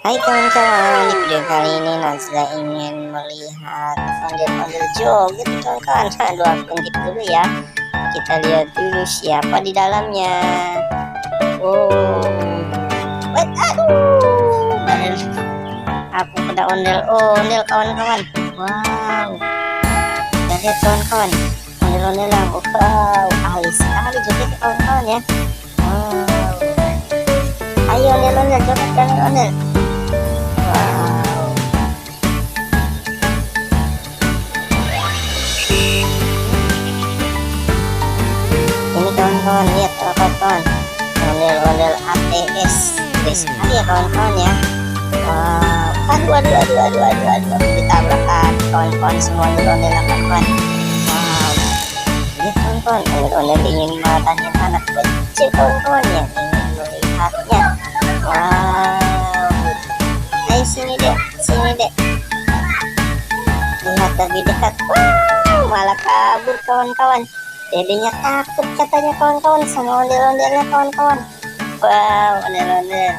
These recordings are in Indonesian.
Hai kawan-kawan, di video kali ini Nazla ingin melihat ondel-ondel joget kawan-kawan. Aduh, aku intip dulu ya. Kita lihat dulu siapa di dalamnya. Oh, aduh, badan aku pada ondel kawan-kawan. Wow, kita lihat kawan-kawan, ondel-ondel yang wow, ahli sekali joget kawan-kawan ya. Wow, ayo ondel-ondel joget ondel-ondel. Wow. Ini kawan-kawan, lihat kawan-kawan, ondel-ondel ATS sekali ya kawan-kawan ya. Wow, aduh, ditabrakan kawan-kawan, semua ondel-ondel kawan-kawan. Wow, lihat kawan-kawan, ondel-ondel ingin matanya anak kecil kawan-kawan yang ingin melihatnya. Wow, ayo sini dek, lihat lebih dekat. Wow, malah kabur kawan-kawan. Dedenya takut katanya kawan-kawan sama ondel-ondelnya kawan-kawan. Wow, ondel-ondel,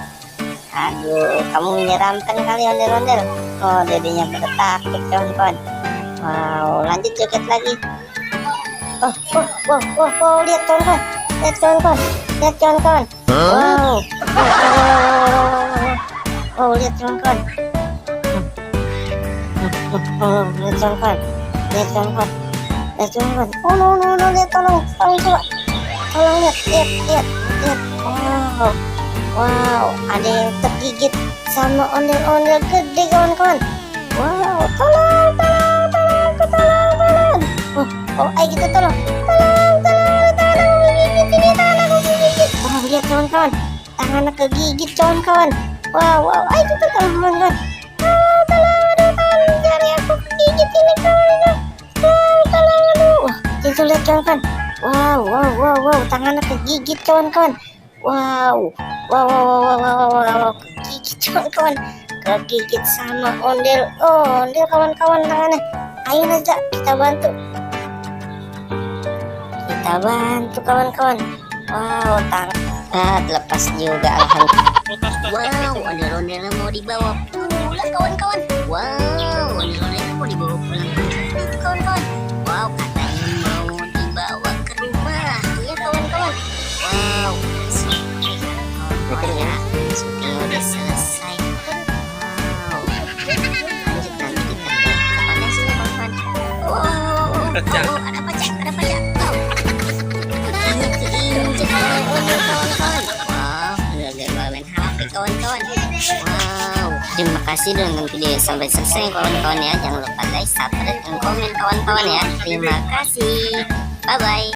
aduh, kamu menyeramkan kali ondel-ondel. Oh, dedenya pada takut kawan-kawan. Wow, lanjut joget lagi. Wow, lihat kawan-kawan, lihat kawan-kawan. Wow, oh, lihat kawan-kawan. Lihat kawan-kawan. Oh, no, lihat, tolong coba. Tolong lihat. Wow, ada yang tergigit sama ondel-ondel gede kawan-kawan. Wow, tolong. Ayo kita tolong. Gigit, tangan aku gigit. Oh, lihat kawan-kawan, tangannya kegigit kawan-kawan. Wow, ayo kita tolong kawan-kawan. Tolong, jari aku kegigit ini kawan-kawan. Tolong, aduh. Itu lihat kawan-kawan. Wow, tangannya kegigit kawan-kawan. Wow, kegigit kawan-kawan. Kegigit sama ondel kawan-kawan tangannya. Ayo Nazla, kita bantu kawan-kawan. Wow, lepas juga alhamdulillah. Wow, ondel-ondelnya mau dibawa pulang kawan-kawan. Wow, ondel-ondelnya mau dibawa pulang itu kawan-kawan. Wow, katanya mau dibawa ke rumah ya kawan-kawan. Wow, ya, syuting udah selesai. Wow, lanjut nanti kita kepada sini kawan-kawan. Wow, ada pajak. Kawan-kawan. Wow, udah main HP kawan-kawan. Wow, terima kasih udah nonton video sampai selesai kawan-kawan ya. Jangan lupa like, subscribe, dan komen kawan-kawan ya. Terima kasih. Bye bye.